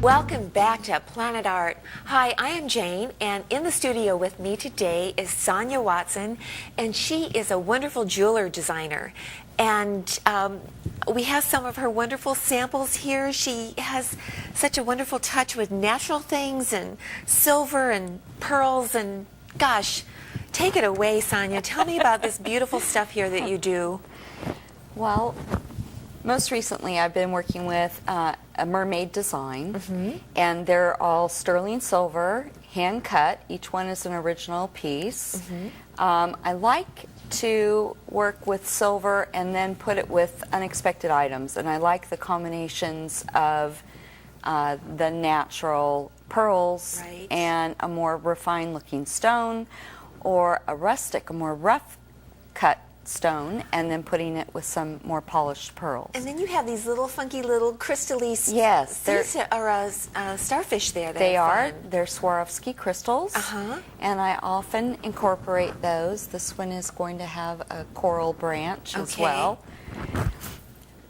Welcome back to Planet Art. Hi, I am Jane, and in the studio with me today is Sonya Watson, and she is a wonderful jeweler designer. And we have some of her wonderful samples here. She has such a wonderful touch with natural things and silver and pearls, and gosh, take it away, Sonya. Tell me about this beautiful stuff here that you do. Well, most recently I've been working with a mermaid design, and they're all sterling silver, hand cut. Each one is an original piece. I like to work with silver and then put it with unexpected items, and I like the combinations of the natural pearls and a more refined looking stone, or a rustic, a more rough cut stone, and then putting it with some more polished pearls. And then you have these little funky little crystal-y starfish there. They are. They're Swarovski crystals, and I often incorporate those. This one is going to have a coral branch as well.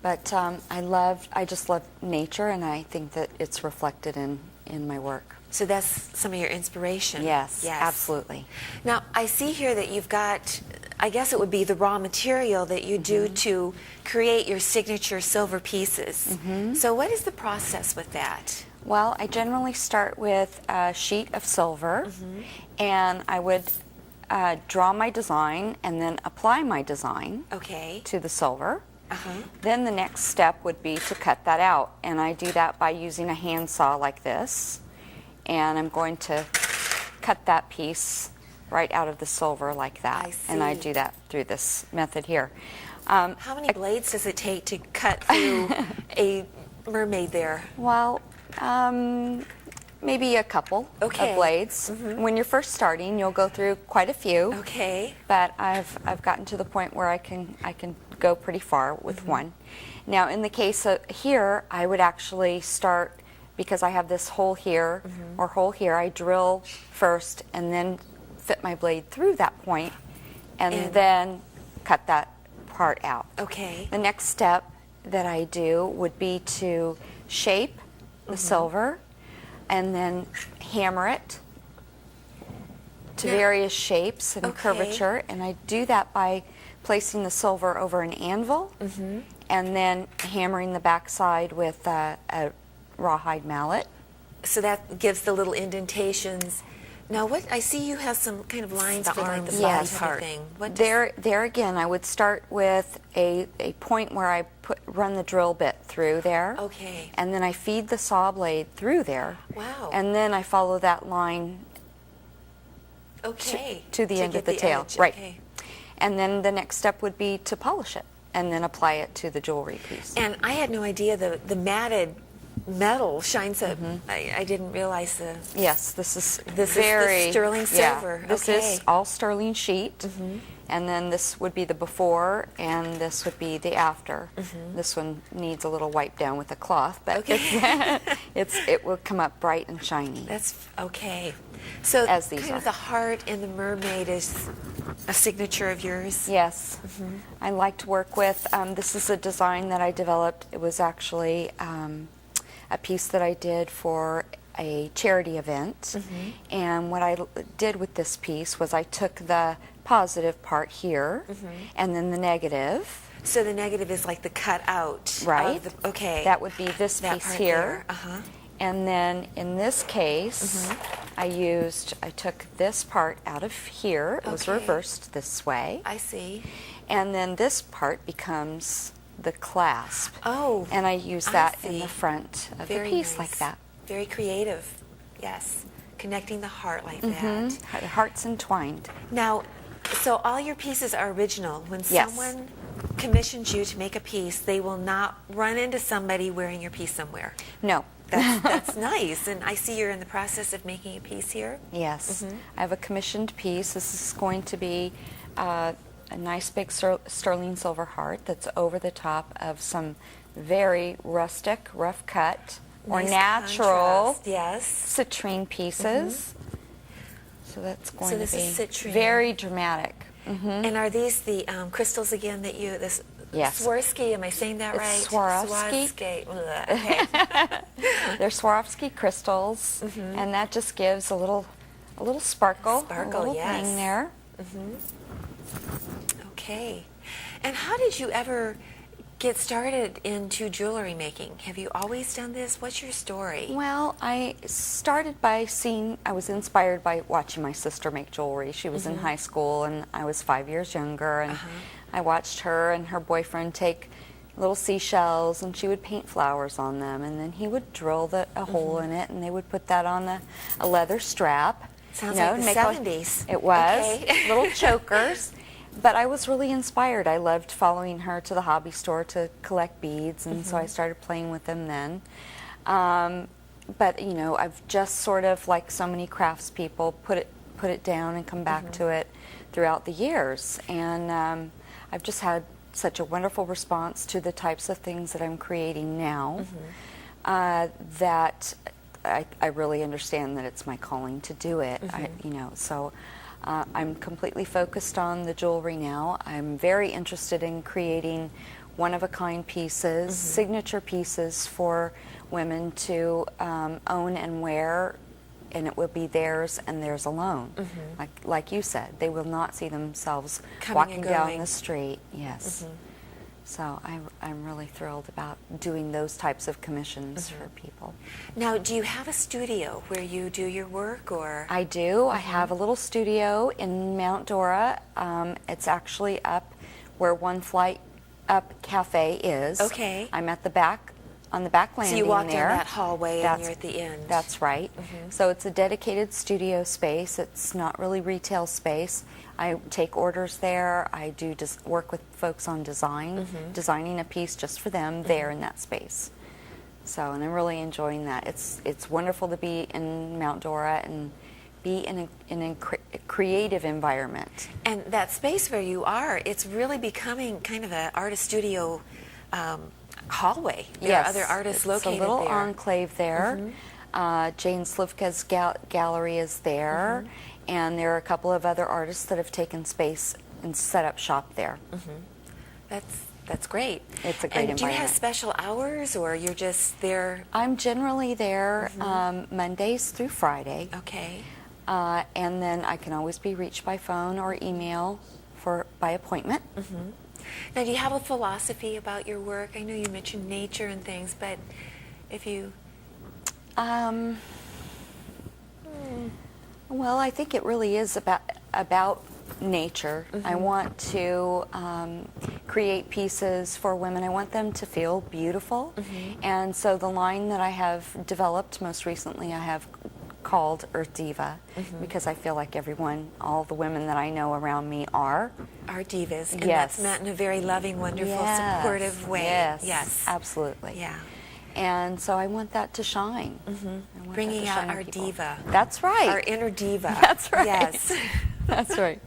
But I just love nature, and I think that it's reflected in my work. So that's some of your inspiration. Yes, absolutely. Now, I see here that you've got, I guess it would be the raw material that you do to create your signature silver pieces. So what is the process with that? Well, I generally start with a sheet of silver, and I would draw my design and then apply my design to the silver. Then the next step would be to cut that out, and I do that by using a handsaw like this. And I'm going to cut that piece right out of the silver like that. And I do that through this method here. How many blades does it take to cut through a mermaid there? Well, maybe a couple of blades. When you're first starting, you'll go through quite a few. But I've gotten to the point where I can go pretty far with one. Now, in the case of here, I would actually start, because I have this hole here or hole here, I drill first and then fit my blade through that point and then cut that part out. The next step that I do would be to shape the silver and then hammer it to various shapes and curvature, and I do that by placing the silver over an anvil and then hammering the backside with a rawhide mallet. So that gives the little indentations. Now, what I see, you have some kind of lines for like the body part. There again, I would start with a point where I run the drill bit through there. And then I feed the saw blade through there. And then I follow that line to the end of the tail. And then the next step would be to polish it and then apply it to the jewelry piece. And I had no idea the matted metal shines up. I didn't realize the... Yes, this is the sterling silver. This is all sterling sheet, and then this would be the before, and this would be the after. This one needs a little wipe down with a cloth, but it will come up bright and shiny. That's So as these kind of the heart in the mermaid is a signature of yours? Yes. I like to work with, this is a design that I developed. It was actually a piece that I did for a charity event, and what I did with this piece was I took the positive part here and then the negative. So the negative is like the cut out. That would be this piece here. And then in this case, I took this part out of here. It was reversed this way. I see. And then this part becomes the clasp. And I use that in the front of the piece like that. Very creative. Yes. Connecting the heart like that. The heart's entwined. Now, so all your pieces are original. When someone commissions you to make a piece, they will not run into somebody wearing your piece somewhere. No. That's nice. And I see you're in the process of making a piece here. Yes. I have a commissioned piece. This is going to be a nice big sterling silver heart that's over the top of some very rustic, rough cut or natural citrine pieces. So that's going to be very dramatic. And are these the crystals again that you, Yes. Swarovski, am I saying that right? It's Swarovski. Okay. They're Swarovski crystals, and that just gives a little sparkle, a little yes. thing there. Okay. And how did you ever get started into jewelry making? Have you always done this? What's your story? Well, I started by I was inspired by watching my sister make jewelry. She was in high school and I was 5 years younger, and I watched her and her boyfriend take little seashells and she would paint flowers on them, and then he would drill a hole in it and they would put that on a leather strap. Sounds like the 70s. It was. Okay. Little chokers. But I was really inspired. I loved following her to the hobby store to collect beads, and so I started playing with them then. But you know, I've just sort of, like so many craftspeople, put it down and come back to it throughout the years. And I've just had such a wonderful response to the types of things that I'm creating now that I really understand that it's my calling to do it. So. I'm completely focused on the jewelry now. I'm very interested in creating one-of-a-kind pieces, signature pieces for women to own and wear, and it will be theirs and theirs alone. Like you said, they will not see themselves walking down the street. Yes. So I'm really thrilled about doing those types of commissions for people. Now, do you have a studio where you do your work, or? I do. I have a little studio in Mount Dora. It's actually up where One Flight Up Cafe is. Okay. I'm at the back, on the back landing there. So you walk down that hallway and you're at the end. That's right. So it's a dedicated studio space. It's not really retail space. I take orders there. I do just work with folks on designing a piece just for them there in that space. So, and I'm really enjoying that. It's wonderful to be in Mount Dora and be in a creative environment. And that space where you are, it's really becoming kind of an artist studio hallway. There are other artists located there. It's a little enclave there. Jane Slivka's gallery is there. And there are a couple of other artists that have taken space and set up shop there. That's great. It's a great environment. And do you have special hours, or you're just there? I'm generally there Mondays through Friday. Okay. And then I can always be reached by phone or email by appointment. Now, do you have a philosophy about your work? I know you mentioned nature and things, but if you... Well, I think it really is about nature. I want to create pieces for women. I want them to feel beautiful. And so the line that I have developed most recently, I have called Earth Diva, because I feel like all the women that I know around me are divas. And that's meant in a very loving, wonderful, supportive way. Yes, absolutely. Yeah. And so I want that to shine. Bringing out our diva. That's right. Our inner diva. That's right. Yes. That's right.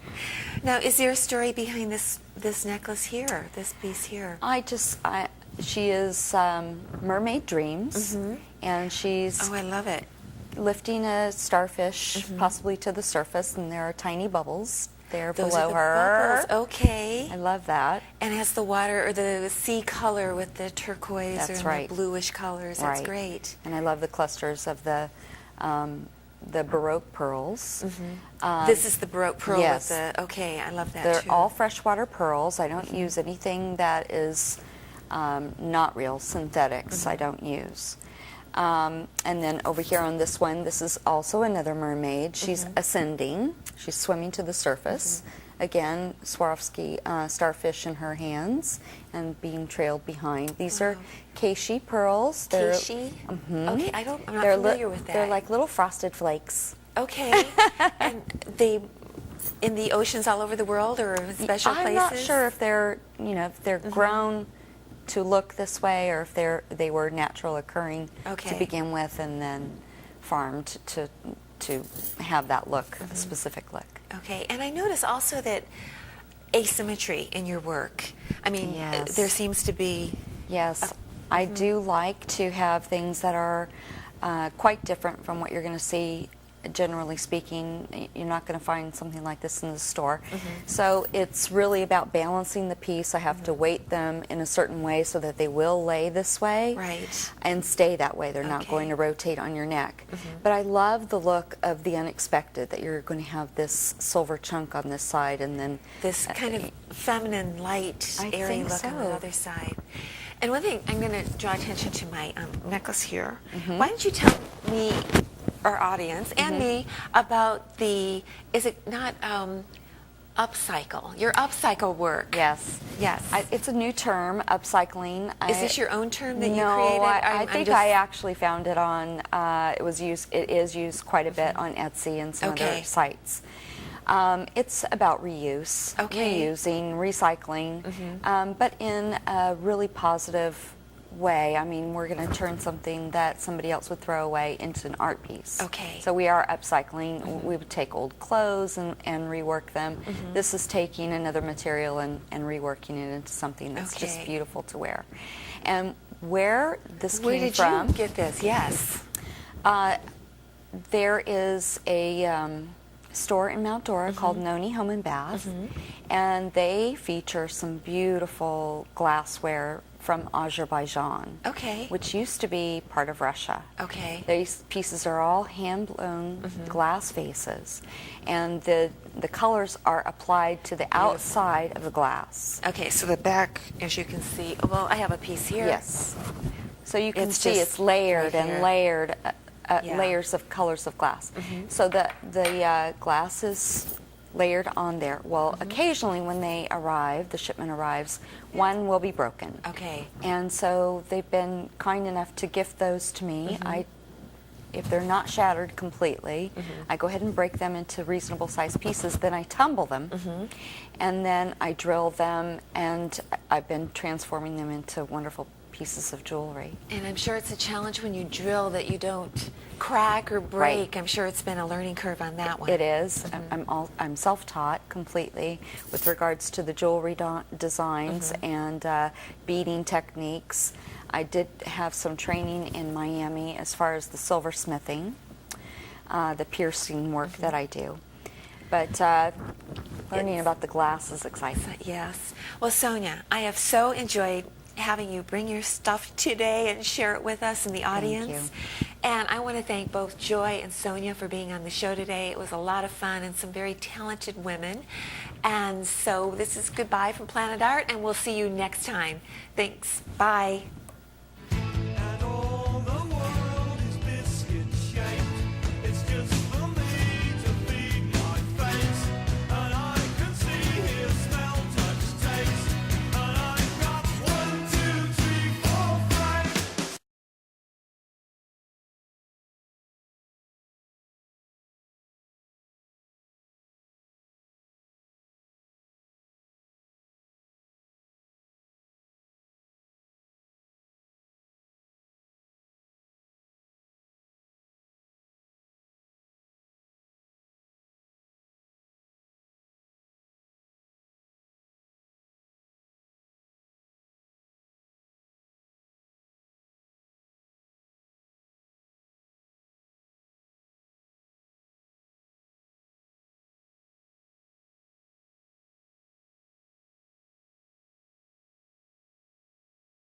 Now, is there a story behind this necklace here, this piece here? She is Mermaid Dreams, and she's... Oh, I love it. Lifting a starfish, possibly to the surface, and there are tiny bubbles there Those below are the her. Bubbles. Okay. I love that. And has the water or the sea color with the turquoise That's or right. the bluish colors. That's great. And I love the clusters of the Baroque pearls. This is the Baroque pearl yes. with the, okay, I love that They're too. all freshwater pearls. I don't use anything that is not real, synthetics I don't use. And then over here on this one, this is also another mermaid. She's ascending. She's swimming to the surface. Again, Swarovski starfish in her hands and being trailed behind. These are Keishi pearls. Keishi? Okay, I'm not familiar with that. They're like little frosted flakes. Okay. And they in the oceans all over the world or in special places? I'm not sure if they're, grown to look this way, or if they were natural occurring to begin with, and then farmed to have that look, a specific look. Okay, and I notice also that asymmetry in your work. I mean, there seems to be. Yes, I do like to have things that are quite different from what you're going to see generally speaking, you're not going to find something like this in the store. So it's really about balancing the piece. I have to weight them in a certain way so that they will lay this way and stay that way. They're not going to rotate on your neck. But I love the look of the unexpected, that you're going to have this silver chunk on this side and then this kind of feminine, light, airy look on the other side. And one thing, I'm going to draw attention to my necklace here. Why don't you tell me, our audience, and me about the, is it not upcycle, your upcycle work? Yes. Yes. It's a new term, upcycling. Is this your own term that you No, created? I think I actually found it on, it is used quite a bit on Etsy and some other sites. It's about reuse, reusing, recycling, but in a really positive way. I mean, we're going to turn something that somebody else would throw away into an art piece. So we are upcycling. We would take old clothes and rework them. This is taking another material and reworking it into something that's just beautiful to wear. And where this came from... Where did you get this? Yes. There is a... store in Mount Dora called Noni Home and Bath, and they feature some beautiful glassware from Azerbaijan, which used to be part of Russia. These pieces are all hand-blown glass vases, and the colors are applied to the outside of the glass. So the back, as you can see, well, I have a piece here. Yes. So you can see it's layered and layered. Layers of colors of glass. So the glass is layered on there. Well, occasionally when they arrive, the shipment arrives, one will be broken. And so they've been kind enough to gift those to me. If they're not shattered completely, I go ahead and break them into reasonable sized pieces, then I tumble them, and then I drill them, and I've been transforming them into wonderful pieces of jewelry. And I'm sure it's a challenge when you drill that you don't crack or break. I'm sure it's been a learning curve on that one. It is. I'm self-taught completely with regards to the jewelry designs and beading techniques. I did have some training in Miami as far as the silversmithing, the piercing work that I do. But learning about the glass is exciting. Yes. Well, Sonya, I have so enjoyed having you bring your stuff today and share it with us and the audience. Thank you. And I want to thank both Joy and Sonya for being on the show today. It was a lot of fun and some very talented women. And so this is goodbye from Planet Art, and we'll see you next time. Thanks. Bye.